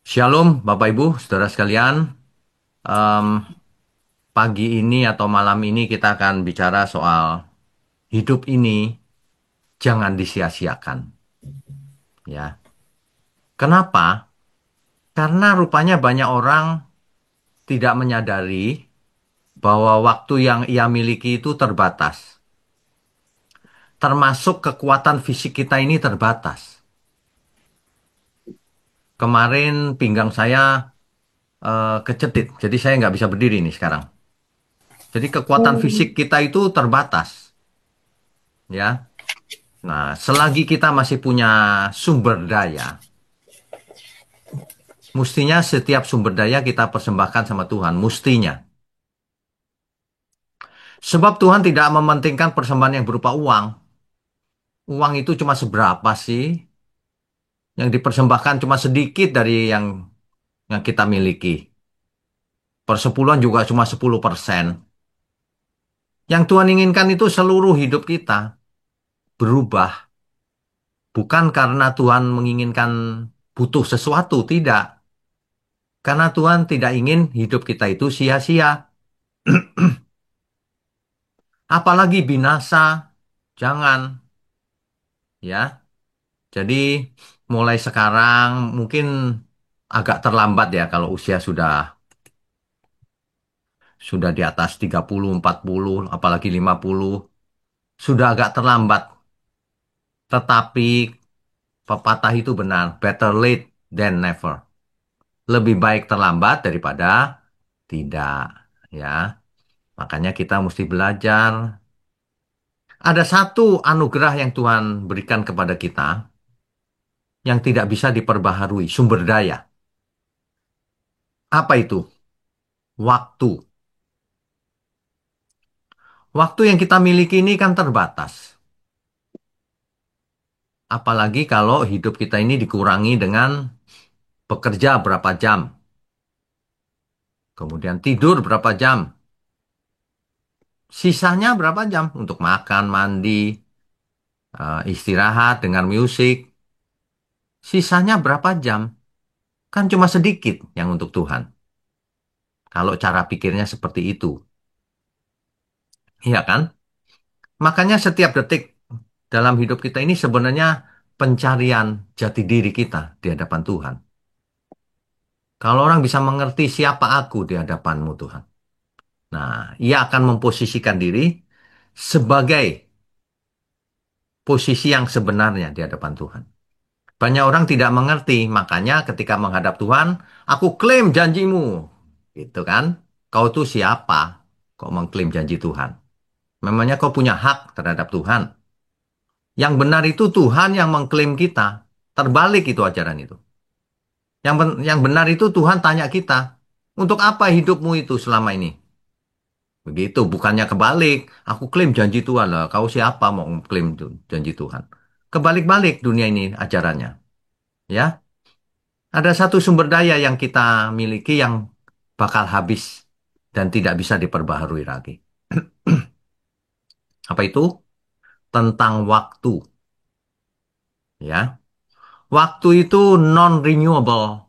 Shalom, Bapak Ibu, saudara sekalian. Em, Pagi ini atau malam ini kita akan bicara soal hidup ini jangan disia-siakan. Ya, kenapa? Karena rupanya banyak orang tidak menyadari bahwa waktu yang ia miliki itu terbatas. Termasuk kekuatan fisik kita ini terbatas. Kemarin pinggang saya kecetit, jadi saya nggak bisa berdiri nih sekarang. Jadi kekuatan fisik Hmm, kita itu terbatas, ya. Nah, selagi kita masih punya sumber daya, mestinya setiap sumber daya kita persembahkan sama Tuhan, mestinya. Sebab Tuhan tidak mementingkan persembahan yang berupa uang. Uang itu cuma seberapa sih? Yang dipersembahkan cuma sedikit dari yang kita miliki. Persepuluhan juga cuma 10%. Yang Tuhan inginkan itu seluruh hidup kita berubah. Bukan karena Tuhan menginginkan butuh sesuatu, tidak. Karena Tuhan tidak ingin hidup kita itu sia-sia. Apalagi binasa. Jangan, ya. Jadi mulai sekarang mungkin agak terlambat ya kalau usia sudah di atas 30, 40, apalagi 50. Sudah agak terlambat. Tetapi pepatah itu benar, better late than never. Lebih baik terlambat daripada tidak, ya. Makanya kita mesti belajar. Ada satu anugerah yang Tuhan berikan kepada kita yang tidak bisa diperbaharui, sumber daya. Apa itu? Waktu. Waktu yang kita miliki ini kan terbatas. Apalagi kalau hidup kita ini dikurangi dengan bekerja berapa jam, kemudian tidur berapa jam, sisanya berapa jam untuk makan, mandi, istirahat, dengar musik. Sisanya berapa jam? Kan cuma sedikit yang untuk Tuhan. Kalau cara pikirnya seperti itu. Iya kan? Makanya setiap detik dalam hidup kita ini sebenarnya pencarian jati diri kita di hadapan Tuhan. Kalau orang bisa mengerti siapa aku di hadapanmu Tuhan. Nah, ia akan memposisikan diri sebagai posisi yang sebenarnya di hadapan Tuhan. Banyak orang tidak mengerti, makanya ketika menghadap Tuhan, aku klaim janjimu. Gitu kan? Kau tuh siapa? Kau mengklaim janji Tuhan. Memangnya kau punya hak terhadap Tuhan. Yang benar itu Tuhan yang mengklaim kita. Terbalik itu ajaran itu. Yang benar itu Tuhan tanya kita, untuk apa hidupmu itu selama ini? Begitu, bukannya kebalik. Aku klaim janji Tuhan lah. Kau siapa mau klaim janji Tuhan? Kebalik-balik dunia ini ajarannya. Ya, ada satu sumber daya yang kita miliki yang bakal habis dan tidak bisa diperbaharui lagi. Apa itu? Tentang waktu. Ya, waktu itu non-renewable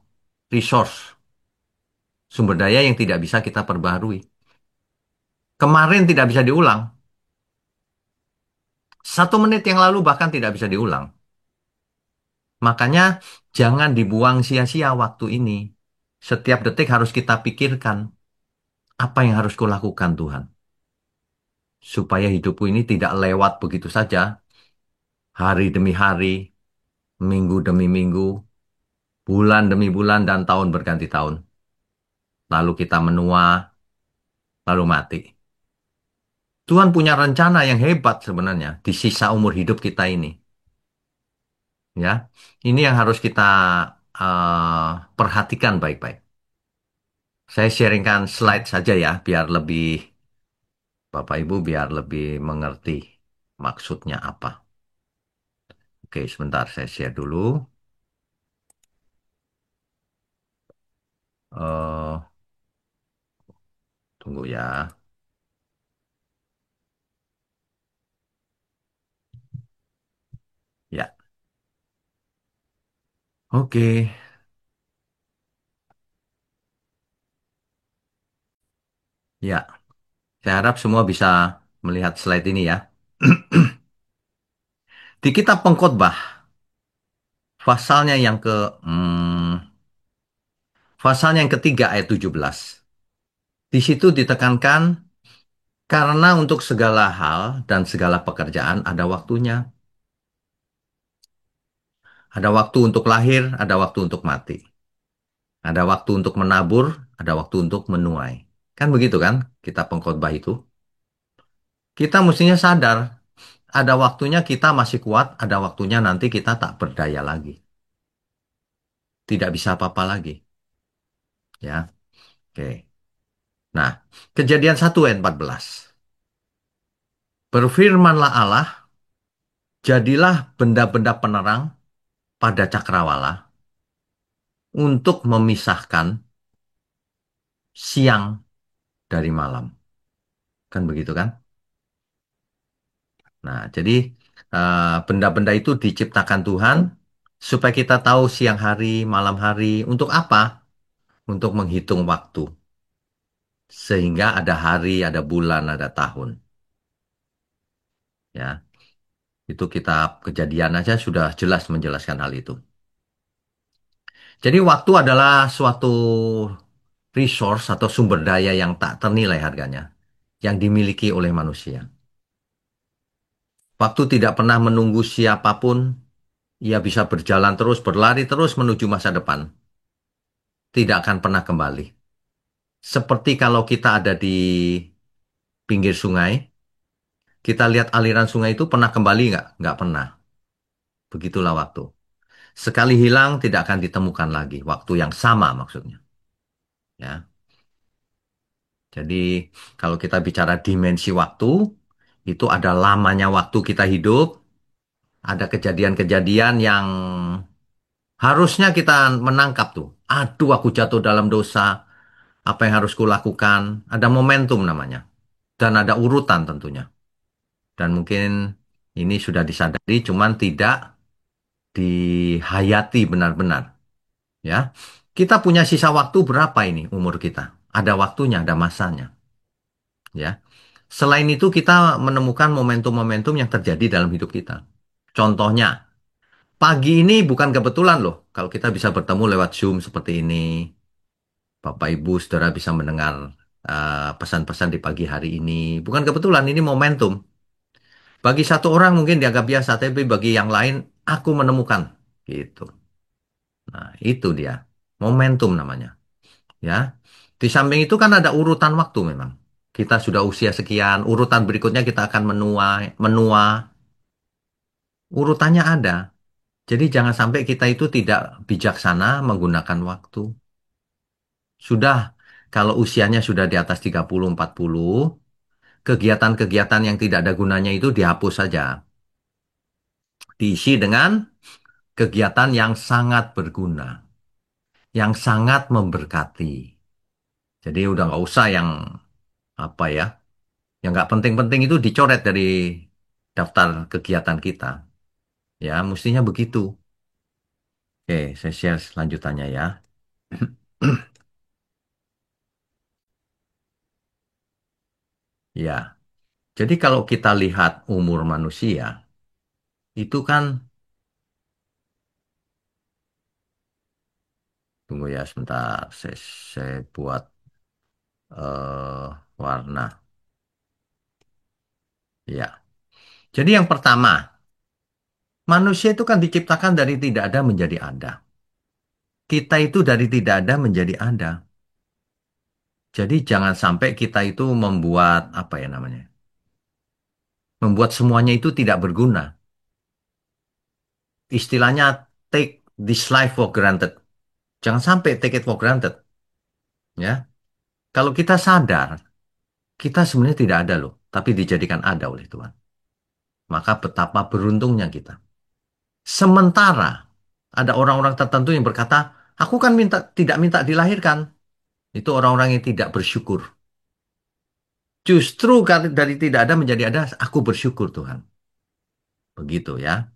resource. Sumber daya yang tidak bisa kita perbaharui. Kemarin tidak bisa diulang. 1 menit yang lalu bahkan tidak bisa diulang. Makanya jangan dibuang sia-sia waktu ini. Setiap detik harus kita pikirkan apa yang harus kulakukan Tuhan. Supaya hidupku ini tidak lewat begitu saja. Hari demi hari, minggu demi minggu, bulan demi bulan, dan tahun berganti tahun. Lalu kita menua, lalu mati. Tuhan punya rencana yang hebat sebenarnya di sisa umur hidup kita ini. Ya, ini yang harus kita perhatikan baik-baik. Saya sharingkan slide saja ya, biar lebih Bapak Ibu biar lebih mengerti maksudnya apa. Oke, sebentar saya share dulu. eh Tunggu ya. Ya, oke. Ya, saya harap semua bisa melihat slide ini ya. Di kitab Pengkhotbah, pasalnya yang ke pasalnya yang ketiga ayat 17. Di situ ditekankan karena untuk segala hal dan segala pekerjaan ada waktunya. Ada waktu untuk lahir, ada waktu untuk mati. Ada waktu untuk menabur, ada waktu untuk menuai. Kan begitu kan? Kita pengkhotbah itu. Kita mestinya sadar, ada waktunya kita masih kuat, ada waktunya nanti kita tak berdaya lagi. Tidak bisa apa-apa lagi. Ya, oke. Nah, Kejadian 1 ayat 14. Berfirmanlah Allah, jadilah benda-benda penerang pada cakrawala untuk memisahkan siang dari malam. Kan begitu kan? Nah, jadi benda-benda itu diciptakan Tuhan supaya kita tahu siang hari, malam hari. Untuk apa? Untuk menghitung waktu. Sehingga ada hari, ada bulan, ada tahun. Ya, itu kitab Kejadian aja sudah jelas menjelaskan hal itu. Jadi waktu adalah suatu resource atau sumber daya yang tak ternilai harganya, yang dimiliki oleh manusia. Waktu tidak pernah menunggu siapapun, ia bisa berjalan terus, berlari terus menuju masa depan. Tidak akan pernah kembali. Seperti kalau kita ada di pinggir sungai, kita lihat aliran sungai itu pernah kembali nggak? Nggak pernah. Begitulah waktu. Sekali hilang tidak akan ditemukan lagi. Waktu yang sama maksudnya. Ya. Jadi kalau kita bicara dimensi waktu, itu ada lamanya waktu kita hidup, ada kejadian-kejadian yang harusnya kita menangkap tuh. Aduh, aku jatuh dalam dosa. Apa yang harus kulakukan? Ada momentum namanya. Dan ada urutan tentunya. Dan mungkin ini sudah disadari, cuman tidak dihayati benar-benar. Ya, kita punya sisa waktu berapa ini umur kita? Ada waktunya, ada masanya. Ya, selain itu kita menemukan momentum-momentum yang terjadi dalam hidup kita. Contohnya, pagi ini bukan kebetulan loh. Kalau kita bisa bertemu lewat Zoom seperti ini, Bapak Ibu Saudara bisa mendengar pesan-pesan di pagi hari ini. Bukan kebetulan, ini momentum. Bagi satu orang mungkin dianggap biasa, tapi bagi yang lain, aku menemukan. Gitu. Nah, itu dia. Momentum namanya. Ya. Di samping itu kan ada urutan waktu memang. Kita sudah usia sekian, urutan berikutnya kita akan menua, menua. Urutannya ada. Jadi jangan sampai kita itu tidak bijaksana menggunakan waktu. Sudah, kalau usianya sudah di atas 30-40, kegiatan-kegiatan yang tidak ada gunanya itu dihapus saja. Diisi dengan kegiatan yang sangat berguna, yang sangat memberkati. Jadi udah nggak usah yang apa ya, yang nggak penting-penting itu dicoret dari daftar kegiatan kita. Ya, mestinya begitu. Oke, saya share selanjutannya ya. Ya, jadi kalau kita lihat umur manusia, itu kan, tunggu ya sebentar, saya buat warna. Ya, jadi yang pertama, manusia itu kan diciptakan dari tidak ada menjadi ada. Kita itu dari tidak ada menjadi ada. Jadi jangan sampai kita itu membuat apa ya namanya? Membuat semuanya itu tidak berguna. Istilahnya take this life for granted. Jangan sampai take it for granted, ya. Kalau kita sadar, kita sebenarnya tidak ada loh, tapi dijadikan ada oleh Tuhan. Maka betapa beruntungnya kita. Sementara ada orang-orang tertentu yang berkata, aku kan tidak minta dilahirkan. Itu orang-orang yang tidak bersyukur. Justru dari tidak ada menjadi ada, aku bersyukur Tuhan. Begitu ya.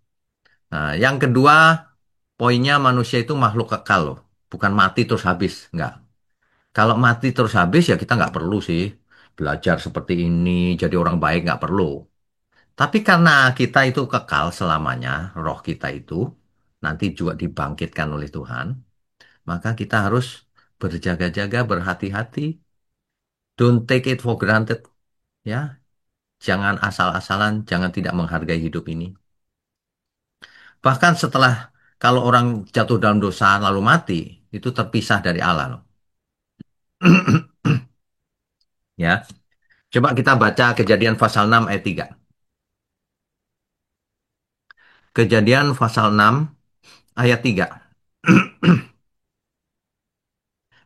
Nah, yang kedua, poinnya manusia itu makhluk kekal loh. Bukan mati terus habis. Enggak. Kalau mati terus habis ya kita nggak perlu sih. belajar seperti ini, jadi orang baik nggak perlu. Tapi karena kita itu kekal selamanya, roh kita itu nanti juga dibangkitkan oleh Tuhan, maka kita harus berjaga-jaga, berhati-hati. Don't take it for granted, ya. Jangan asal-asalan, jangan tidak menghargai hidup ini. Bahkan setelah kalau orang jatuh dalam dosa lalu mati, itu terpisah dari Allah loh. Ya. Coba kita baca Kejadian pasal 6 ayat 3. Kejadian pasal 6 ayat 3.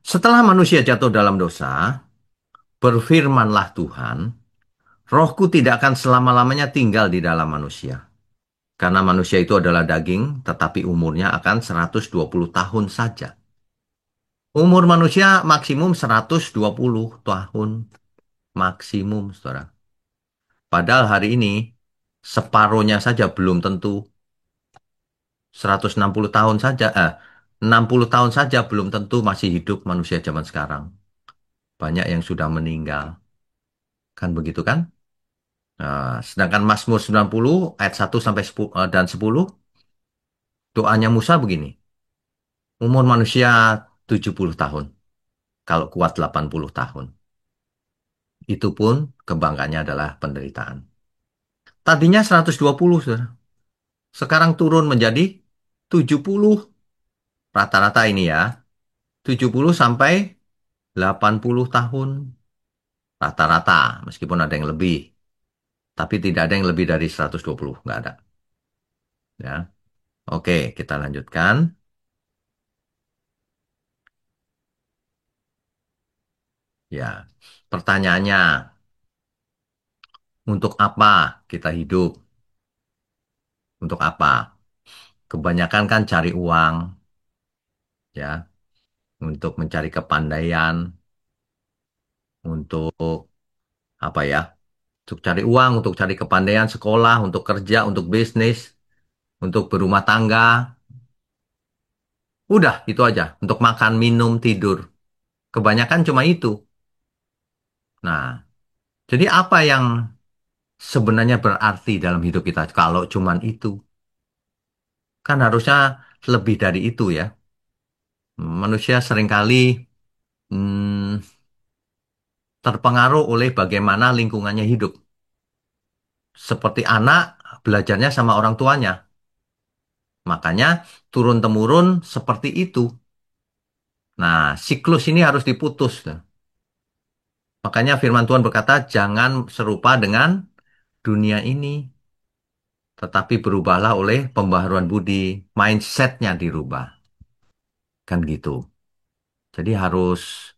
Setelah manusia jatuh dalam dosa, berfirmanlah Tuhan, rohku tidak akan selama-lamanya tinggal di dalam manusia. Karena manusia itu adalah daging, tetapi umurnya akan 120 tahun saja. Umur manusia maksimum 120 tahun. Maksimum, saudara. Padahal hari ini, separohnya saja belum tentu. 160 tahun saja, 60 tahun saja belum tentu masih hidup manusia zaman sekarang. Banyak yang sudah meninggal. Kan begitu kan? Sedangkan Mazmur 90 ayat 1 sampai 10, dan 10, doanya Musa begini. Umur manusia 70 tahun, kalau kuat 80 tahun. Itu pun kebanggaannya adalah penderitaan. Tadinya 120, saudara. Sekarang turun menjadi 70. Rata-rata ini ya, 70 sampai 80 tahun. Rata-rata, meskipun ada yang lebih. Tapi tidak ada yang lebih dari 120, nggak ada. Ya. Oke, kita lanjutkan. Ya, pertanyaannya, untuk apa kita hidup? Untuk apa? Kebanyakan kan cari uang, ya, untuk mencari kepandaian, untuk apa ya? Untuk cari uang, untuk cari kepandaian sekolah, untuk kerja, untuk bisnis, untuk berumah tangga. Udah, itu aja. Untuk makan, minum, tidur. Kebanyakan cuma itu. Nah, jadi apa yang sebenarnya berarti dalam hidup kita kalau cuman itu? Kan harusnya lebih dari itu ya. Manusia seringkali hmm, terpengaruh oleh bagaimana lingkungannya hidup. Seperti anak belajarnya sama orang tuanya. Makanya turun-temurun seperti itu. Nah, siklus ini harus diputus. Makanya firman Tuhan berkata, jangan serupa dengan dunia ini. Tetapi berubahlah oleh pembaharuan budi. Mindsetnya dirubah. Kan gitu. Jadi harus,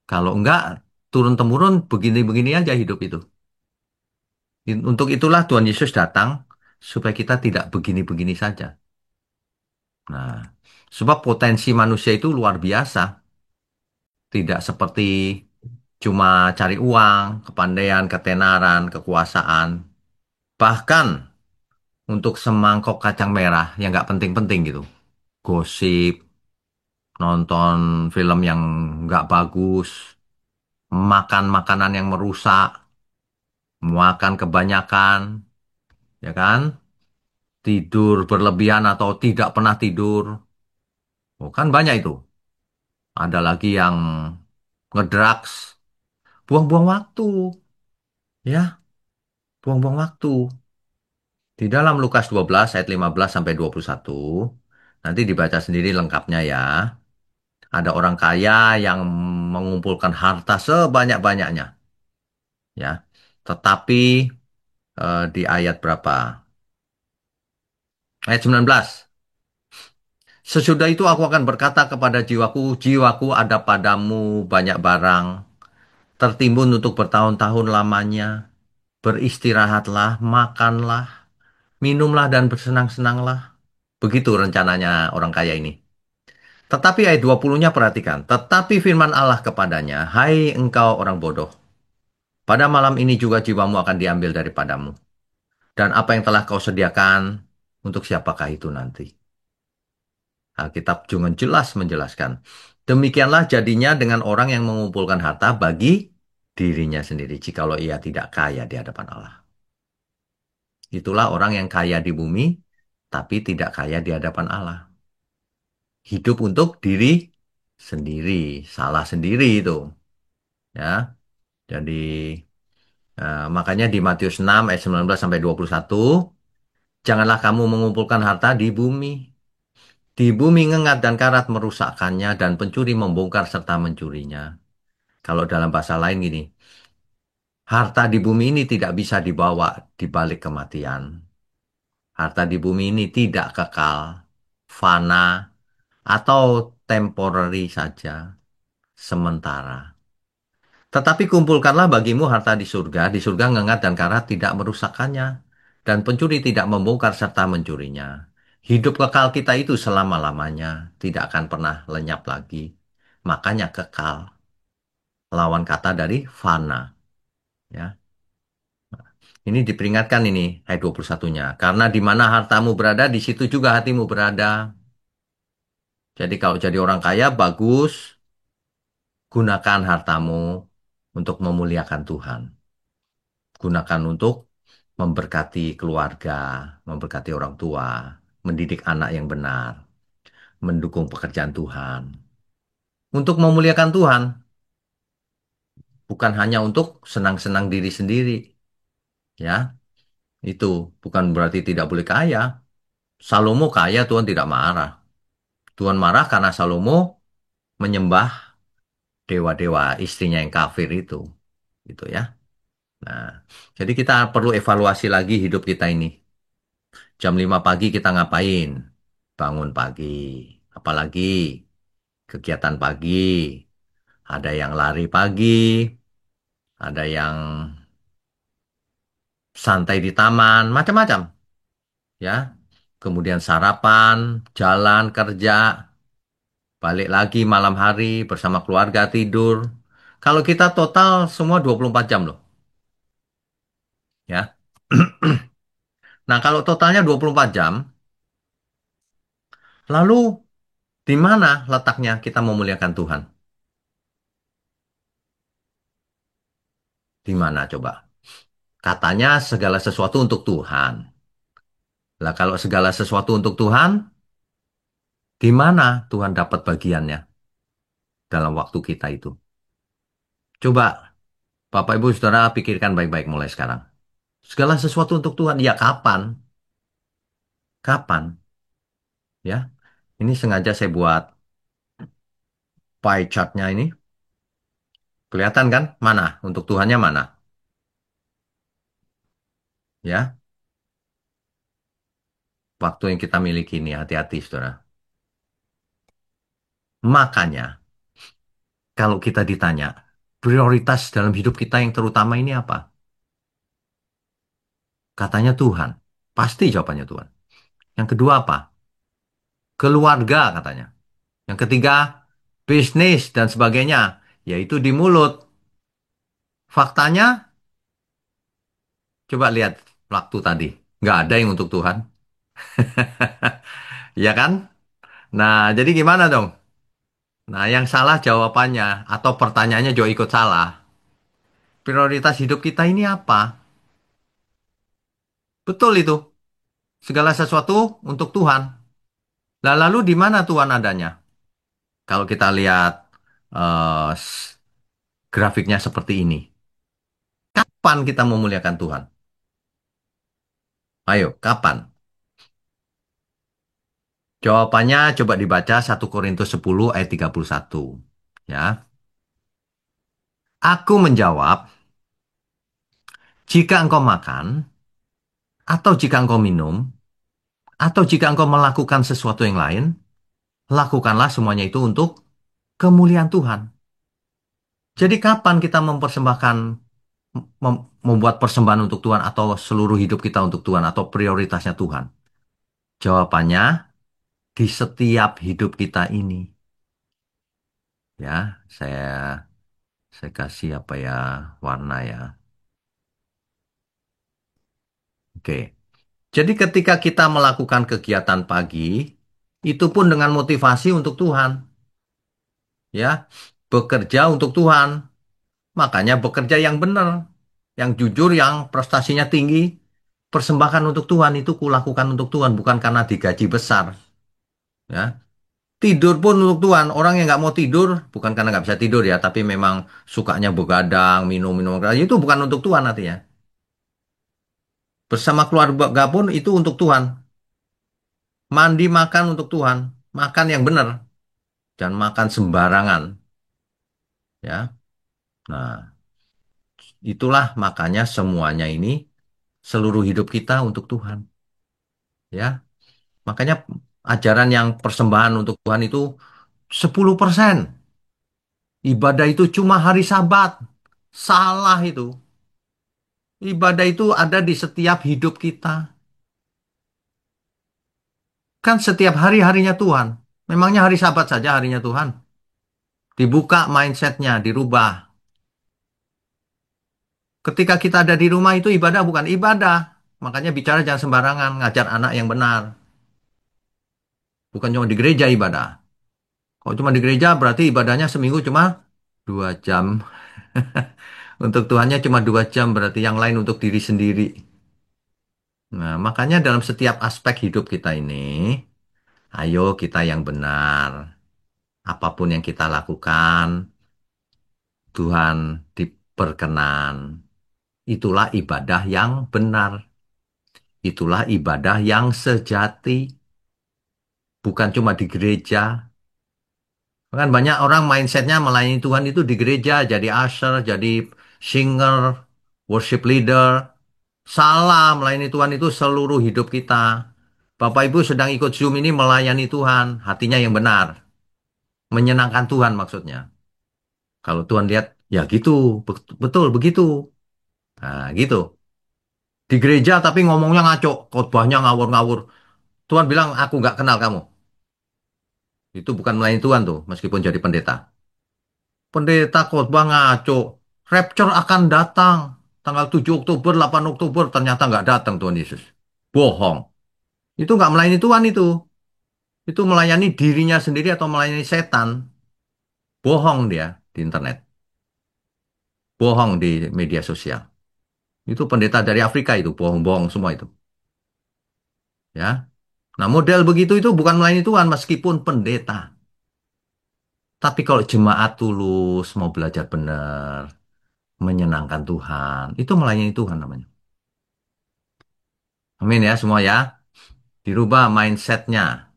kalau enggak, turun-temurun begini-begini aja hidup itu. Untuk itulah Tuhan Yesus datang, supaya kita tidak begini-begini saja. Nah, sebab potensi manusia itu luar biasa. Tidak seperti cuma cari uang, kepandaian, ketenaran, kekuasaan. Bahkan untuk semangkok kacang merah yang nggak penting-penting gitu. Gosip, nonton film yang nggak bagus, makan makanan yang merusak, makan kebanyakan, ya kan? Tidur berlebihan atau tidak pernah tidur. Oh, kan banyak itu. Ada lagi yang ngedrugs, buang-buang waktu, ya, buang-buang waktu. Di dalam Lukas 12 ayat 15 sampai 21, nanti dibaca sendiri lengkapnya ya. Ada orang kaya yang mengumpulkan harta sebanyak-banyaknya, ya. Tetapi di ayat berapa? Ayat 19. Sesudah itu aku akan berkata kepada jiwaku, jiwaku ada padamu banyak barang, tertimbun untuk bertahun-tahun lamanya. Beristirahatlah, makanlah, minumlah dan bersenang-senanglah. Begitu rencananya orang kaya ini. Tetapi ayat 20-nya perhatikan. Tetapi firman Allah kepadanya, hai engkau orang bodoh, pada malam ini juga jiwamu akan diambil daripadamu. Dan apa yang telah kau sediakan, untuk siapakah itu nanti? Alkitab juga jelas menjelaskan. Demikianlah jadinya dengan orang yang mengumpulkan harta bagi dirinya sendiri jikalau ia tidak kaya di hadapan Allah. Itulah orang yang kaya di bumi, tapi tidak kaya di hadapan Allah. Hidup untuk diri sendiri, salah sendiri itu. Ya, jadi makanya di Matius 6 ayat 19 sampai 21, janganlah kamu mengumpulkan harta di bumi. Di bumi ngengat dan karat merusakkannya dan pencuri membongkar serta mencurinya. Kalau dalam bahasa lain gini, harta di bumi ini tidak bisa dibawa di balik kematian. Harta di bumi ini tidak kekal, fana, atau temporary saja, sementara. Tetapi kumpulkanlah bagimu harta di surga. Di surga ngengat dan karat tidak merusakkannya. Dan pencuri tidak membongkar serta mencurinya. Hidup kekal kita itu selama-lamanya. Tidak akan pernah lenyap lagi. Makanya kekal. Lawan kata dari fana. Ya. Ini diperingatkan ini ayat 21-nya. Karena di mana hartamu berada, di situ juga hatimu berada. Jadi kalau jadi orang kaya, bagus. Gunakan hartamu untuk memuliakan Tuhan. Gunakan untuk memberkati keluarga, memberkati orang tua, mendidik anak yang benar, mendukung pekerjaan Tuhan. Untuk memuliakan Tuhan, bukan hanya untuk senang-senang diri sendiri, ya. Itu bukan berarti tidak boleh kaya. Salomo kaya, Tuhan tidak marah. Tuhan marah karena Salomo menyembah dewa-dewa istrinya yang kafir itu, gitu ya. Nah, jadi kita perlu evaluasi lagi hidup kita ini. Jam 5 pagi kita ngapain? Bangun pagi. Apalagi kegiatan pagi. Ada yang lari pagi, ada yang santai di taman, macam-macam, ya. Kemudian sarapan, jalan kerja, balik lagi malam hari bersama keluarga tidur. Kalau kita total semua 24 jam loh, ya. Nah, kalau totalnya 24 jam, lalu di mana letaknya kita memuliakan Tuhan? Di mana coba? Katanya segala sesuatu untuk Tuhan. Lah kalau segala sesuatu untuk Tuhan, di mana Tuhan dapat bagiannya dalam waktu kita itu? Coba Bapak Ibu Saudara pikirkan baik-baik mulai sekarang. Segala sesuatu untuk Tuhan, ya kapan? Kapan? Ya, ini sengaja saya buat pie chartnya ini. Kelihatan kan? Mana? Untuk Tuhannya mana? Ya, waktu yang kita miliki ini hati-hati Saudara. Makanya, kalau kita ditanya, prioritas dalam hidup kita yang terutama ini apa? Katanya Tuhan. Pasti jawabannya Tuhan. Yang kedua apa? Keluarga katanya. Yang ketiga, bisnis dan sebagainya. Yaitu di mulut. Faktanya, coba lihat waktu tadi. Nggak ada yang untuk Tuhan. Ya kan? Nah, jadi gimana dong? Nah, yang salah jawabannya atau pertanyaannya juga ikut salah. Prioritas hidup kita ini apa? Betul itu. Segala sesuatu untuk Tuhan. Lah, lalu di mana Tuhan adanya? Kalau kita lihat grafiknya seperti ini. Kapan kita memuliakan Tuhan? Ayo, kapan? Jawabannya coba dibaca 1 Korintus 10 ayat 31. Ya. Aku menjawab, jika engkau makan, atau jika engkau minum, atau jika engkau melakukan sesuatu yang lain, lakukanlah semuanya itu untuk kemuliaan Tuhan. Jadi kapan kita mempersembahkan, membuat persembahan untuk Tuhan atau seluruh hidup kita untuk Tuhan atau prioritasnya Tuhan? Jawabannya di setiap hidup kita ini. Ya, saya kasih apa ya warna ya. Oke. Jadi ketika kita melakukan kegiatan pagi, itu pun dengan motivasi untuk Tuhan, ya. Bekerja untuk Tuhan, Makanya bekerja yang benar, yang jujur, yang prestasinya tinggi, persembahkan untuk Tuhan itu kulakukan untuk Tuhan, bukan karena digaji besar. Ya, tidur pun untuk Tuhan. Orang yang nggak mau tidur, bukan karena nggak bisa tidur ya, tapi memang sukanya begadang, minum-minum, itu bukan untuk Tuhan artinya. Bersama keluarga pun itu untuk Tuhan. Mandi makan untuk Tuhan, makan yang benar, jangan makan sembarangan. Ya, nah itulah makanya semuanya ini seluruh hidup kita untuk Tuhan. Ya, makanya ajaran yang persembahan untuk Tuhan itu 10%. Ibadah itu cuma hari Sabat. Salah itu. Ibadah itu ada di setiap hidup kita. Kan setiap hari-harinya Tuhan. Memangnya hari Sabat saja harinya Tuhan. Dibuka mindsetnya, dirubah. Ketika kita ada di rumah itu ibadah bukan ibadah. Makanya bicara jangan sembarangan, ngajar anak yang benar. Bukan cuma di gereja ibadah. Kalau cuma di gereja berarti ibadahnya seminggu cuma 2 jam. Untuk Tuhannya cuma 2 jam berarti yang lain untuk diri sendiri. Nah, makanya dalam setiap aspek hidup kita ini, ayo kita yang benar. Apapun yang kita lakukan, Tuhan diperkenan. Itulah ibadah yang benar. Itulah ibadah yang sejati. Bukan cuma di gereja. Kan banyak orang mindsetnya melayani Tuhan itu di gereja, jadi usher, jadi singer, worship leader. Salah, melayani Tuhan itu seluruh hidup kita. Bapak Ibu sedang ikut Zoom ini melayani Tuhan, hatinya yang benar. Menyenangkan Tuhan maksudnya. Kalau Tuhan lihat, ya gitu, betul begitu. Nah, gitu. Di gereja tapi ngomongnya ngaco, khotbahnya ngawur-ngawur. Tuhan bilang, aku nggak kenal kamu. Itu bukan melayani Tuhan tuh, meskipun jadi pendeta. Pendeta khotbah ngaco. Rapture akan datang. Tanggal 7 Oktober, 8 Oktober, ternyata nggak datang Tuhan Yesus. Bohong. Itu nggak melayani Tuhan itu. Itu melayani dirinya sendiri atau melayani setan. Bohong dia di internet. Bohong di media sosial. Itu pendeta dari Afrika itu. Bohong-bohong semua itu. Ya. Nah, model begitu itu bukan melayani Tuhan meskipun pendeta. Tapi kalau jemaat tulus, mau belajar benar, menyenangkan Tuhan, itu melayani Tuhan namanya. Amin ya semua ya. Dirubah mindsetnya.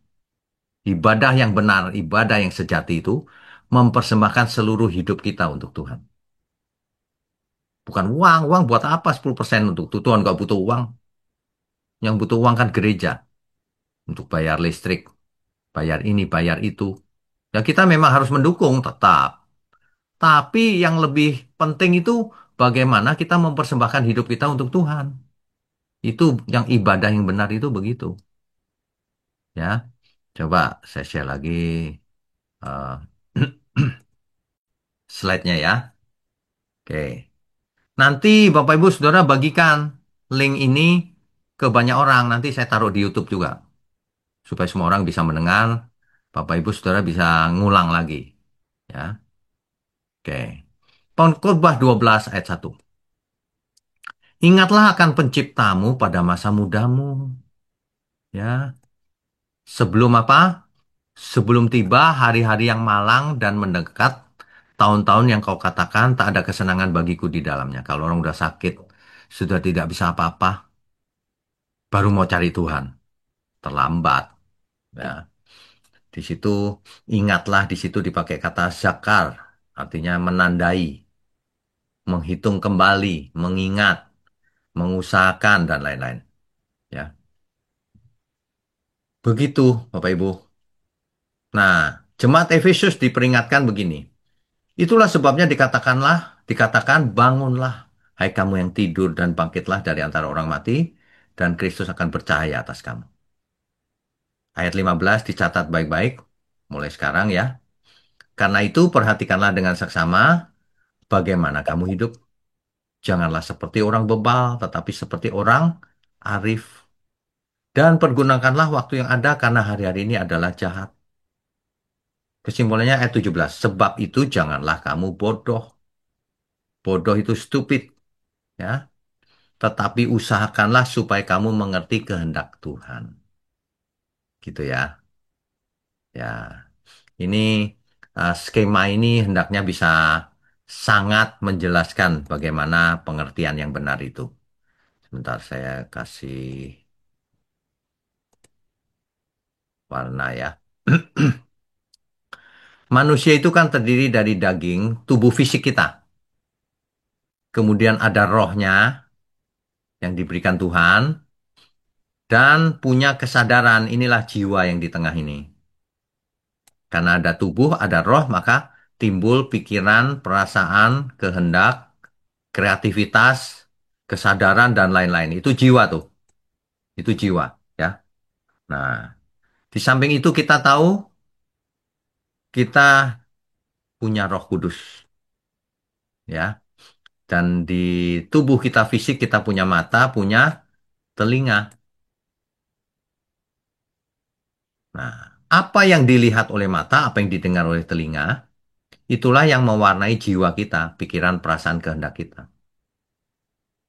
Ibadah yang benar, ibadah yang sejati itu mempersembahkan seluruh hidup kita untuk Tuhan. Bukan uang, uang buat apa 10% untuk Tuhan gak butuh uang. Yang butuh uang kan gereja untuk bayar listrik, bayar ini, bayar itu. Ya kita memang harus mendukung tetap. Tapi yang lebih penting itu bagaimana kita mempersembahkan hidup kita untuk Tuhan. Itu yang ibadah yang benar itu begitu. Ya, coba saya share lagi eh, slide-nya ya. Oke. Nanti Bapak Ibu Saudara bagikan link ini ke banyak orang. Nanti saya taruh di YouTube juga. Supaya semua orang bisa mendengar. Bapak Ibu Saudara bisa ngulang lagi. Ya. Oke. Khotbah 12 ayat 1. Ingatlah akan penciptamu pada masa mudamu. Ya. Sebelum apa? Sebelum tiba hari-hari yang malang dan mendekat, tahun-tahun yang kau katakan tak ada kesenangan bagiku di dalamnya. Kalau orang udah sakit, sudah tidak bisa apa-apa, baru mau cari Tuhan. Terlambat. Ya. Di situ ingatlah di situ dipakai kata zakar, artinya menandai, menghitung kembali, mengingat, mengusahakan dan lain-lain. Ya. Begitu, Bapak Ibu. Nah, jemaat Efesus diperingatkan begini. Itulah sebabnya dikatakan bangunlah, hai kamu yang tidur dan bangkitlah dari antara orang mati, dan Kristus akan bercahaya atas kamu. Ayat 15 dicatat baik-baik, mulai sekarang ya. Karena itu perhatikanlah dengan seksama bagaimana kamu hidup. Janganlah seperti orang bebal, tetapi seperti orang arif. Dan pergunakanlah waktu yang ada karena hari-hari ini adalah jahat. Kesimpulannya ayat 17. Sebab itu janganlah kamu bodoh. Bodoh itu stupid, ya. Tetapi usahakanlah supaya kamu mengerti kehendak Tuhan. Gitu ya. Ya, ini skema ini hendaknya bisa sangat menjelaskan bagaimana pengertian yang benar itu. Sebentar saya kasih warna ya. Manusia itu kan terdiri dari daging, tubuh fisik kita. Kemudian ada rohnya yang diberikan Tuhan. Dan punya kesadaran, inilah jiwa yang di tengah ini. Karena ada tubuh, ada roh, maka timbul pikiran, perasaan, kehendak, kreativitas, kesadaran, dan lain-lain. Itu jiwa tuh. Itu jiwa, ya. Nah, di samping itu kita tahu kita punya Roh Kudus, ya. Dan di tubuh kita fisik kita punya mata, punya telinga. Nah, apa yang dilihat oleh mata, apa yang didengar oleh telinga, itulah yang mewarnai jiwa kita, pikiran, perasaan, kehendak kita.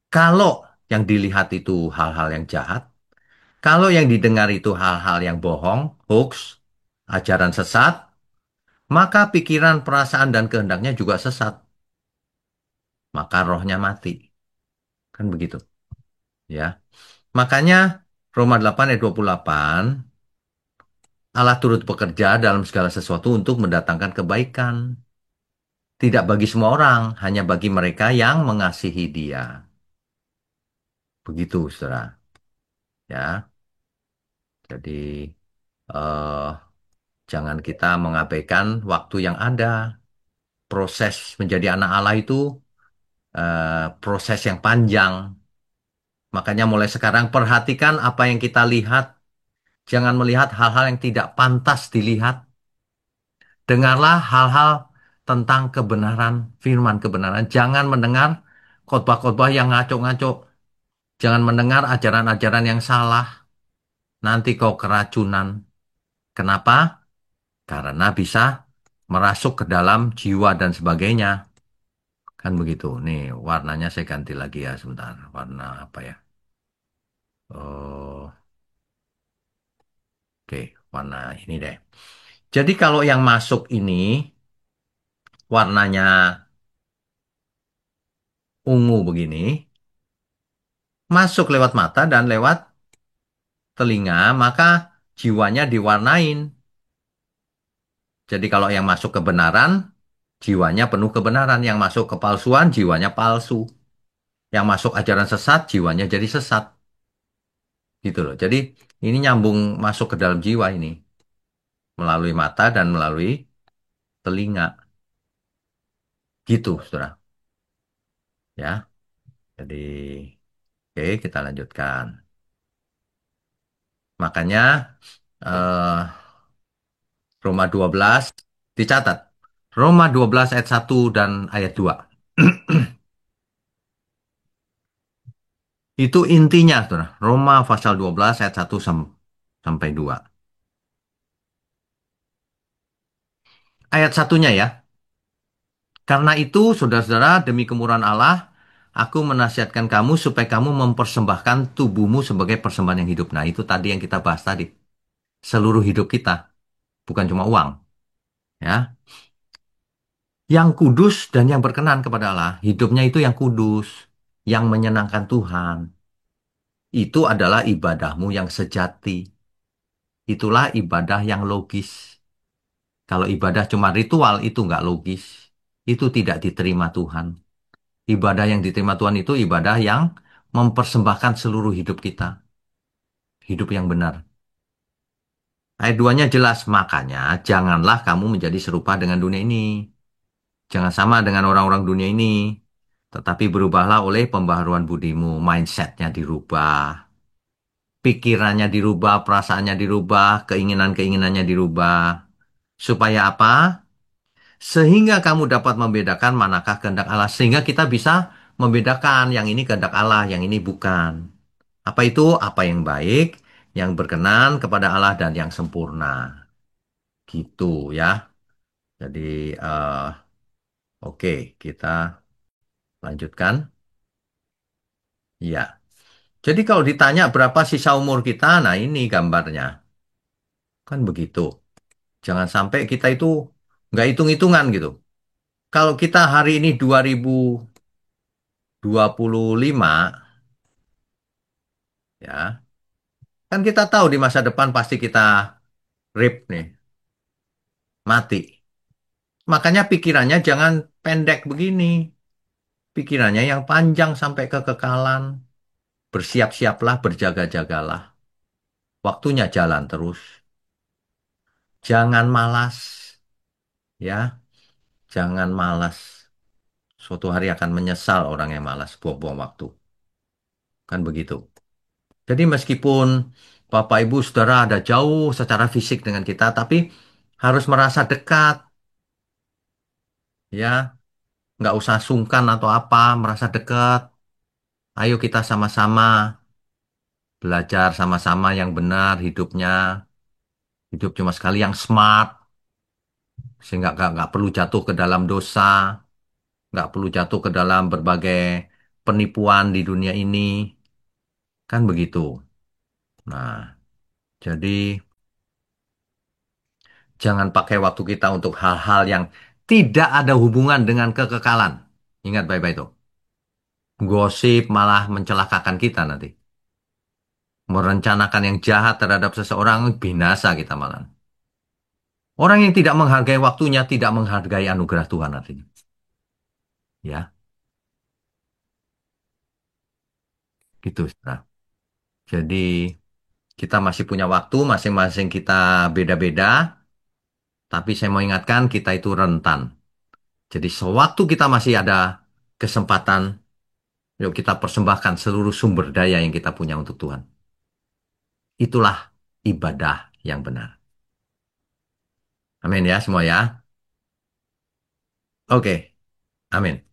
Kalau yang dilihat itu hal-hal yang jahat, kalau yang didengar itu hal-hal yang bohong, hoax, ajaran sesat, maka pikiran, perasaan, dan kehendaknya juga sesat. Maka rohnya mati. Kan begitu. Ya. Makanya Roma 8 ayat 28, Allah turut bekerja dalam segala sesuatu untuk mendatangkan kebaikan. Tidak bagi semua orang, hanya bagi mereka yang mengasihi Dia. Begitu, saudara. Ya. Jadi, eh, jangan kita mengabaikan waktu yang ada. Proses menjadi anak Allah itu proses yang panjang. Makanya mulai sekarang perhatikan apa yang kita lihat. Jangan melihat hal-hal yang tidak pantas dilihat. Dengarlah hal-hal tentang kebenaran, firman kebenaran. Jangan mendengar khotbah-khotbah yang ngaco-ngaco. Jangan mendengar ajaran-ajaran yang salah. Nanti kau keracunan. Kenapa? Karena bisa merasuk ke dalam jiwa dan sebagainya. Kan begitu. Nih, warnanya saya ganti lagi ya sebentar. Warna apa ya? Oh, oke, warna ini deh. Jadi kalau yang masuk ini warnanya ungu begini, masuk lewat mata dan lewat telinga, maka jiwanya diwarnain. Jadi kalau yang masuk kebenaran, jiwanya penuh kebenaran. Yang masuk kepalsuan, jiwanya palsu. Yang masuk ajaran sesat, jiwanya jadi sesat. Gitu loh. Jadi ini nyambung masuk ke dalam jiwa ini. Melalui mata dan melalui telinga. Gitu, saudara. Ya, jadi oke kita lanjutkan. Makanya eh, Roma 12 dicatat. Roma 12 ayat 1 dan ayat 2. Itu intinya, saudara. Roma pasal 12 ayat 1 sampai 2. Ayat satunya ya. Karena itu, saudara-saudara, demi kemurahan Allah, aku menasihatkan kamu supaya kamu mempersembahkan tubuhmu sebagai persembahan yang hidup. Nah, itu tadi yang kita bahas tadi. Seluruh hidup kita, bukan cuma uang. Ya, yang kudus dan yang berkenan kepada Allah. Hidupnya itu yang kudus, yang menyenangkan Tuhan. Itu adalah ibadahmu yang sejati. Itulah ibadah yang logis. Kalau ibadah cuma ritual, itu nggak logis. Itu tidak diterima Tuhan. Ibadah yang diterima Tuhan itu ibadah yang mempersembahkan seluruh hidup kita. Hidup yang benar. Ayat 2-nya jelas, makanya janganlah kamu menjadi serupa dengan dunia ini. Jangan sama dengan orang-orang dunia ini. Tetapi berubahlah oleh pembaharuan budimu. Mindsetnya dirubah. Pikirannya dirubah, perasaannya dirubah, keinginan-keinginannya dirubah. Supaya apa? Sehingga kamu dapat membedakan manakah kehendak Allah. Sehingga kita bisa membedakan yang ini kehendak Allah, yang ini bukan. Apa itu? Apa yang baik, yang berkenan kepada Allah dan yang sempurna. Gitu ya. Jadi, oke, kita Lanjutkan. Iya. Jadi kalau ditanya berapa sisa umur kita, nah ini gambarnya. Kan begitu. Jangan sampai kita itu nggak hitung-hitungan gitu. Kalau kita hari ini 2025, ya, kan kita tahu di masa depan pasti kita rip nih, mati. Makanya pikirannya jangan pendek begini. Pikirannya yang panjang sampai kekekalan. Bersiap-siaplah, berjaga-jagalah. Waktunya jalan terus. Jangan malas, ya. Jangan malas. Suatu hari akan menyesal orang yang malas, buang-buang waktu. Kan begitu. Jadi meskipun Bapak Ibu Saudara ada jauh secara fisik dengan kita, tapi harus merasa dekat, ya. Nggak usah sungkan atau apa, merasa dekat. Ayo kita sama-sama belajar sama-sama yang benar hidupnya. Hidup cuma sekali yang smart, sehingga nggak perlu jatuh ke dalam dosa, nggak perlu jatuh ke dalam berbagai penipuan di dunia ini. Kan begitu. Nah, jadi jangan pakai waktu kita untuk hal-hal yang tidak ada hubungan dengan kekekalan. Ingat baik-baik itu. Gosip malah mencelakakan kita nanti. Merencanakan yang jahat terhadap seseorang, binasa kita malah. Orang yang tidak menghargai waktunya, tidak menghargai anugerah Tuhan artinya. Ya, gitu. Saudara. Jadi kita masih punya waktu, masing-masing kita beda-beda. Tapi saya mau ingatkan, kita itu rentan. Jadi sewaktu kita masih ada kesempatan, yuk kita persembahkan seluruh sumber daya yang kita punya untuk Tuhan. Itulah ibadah yang benar. Amin ya semua ya. Oke, amin.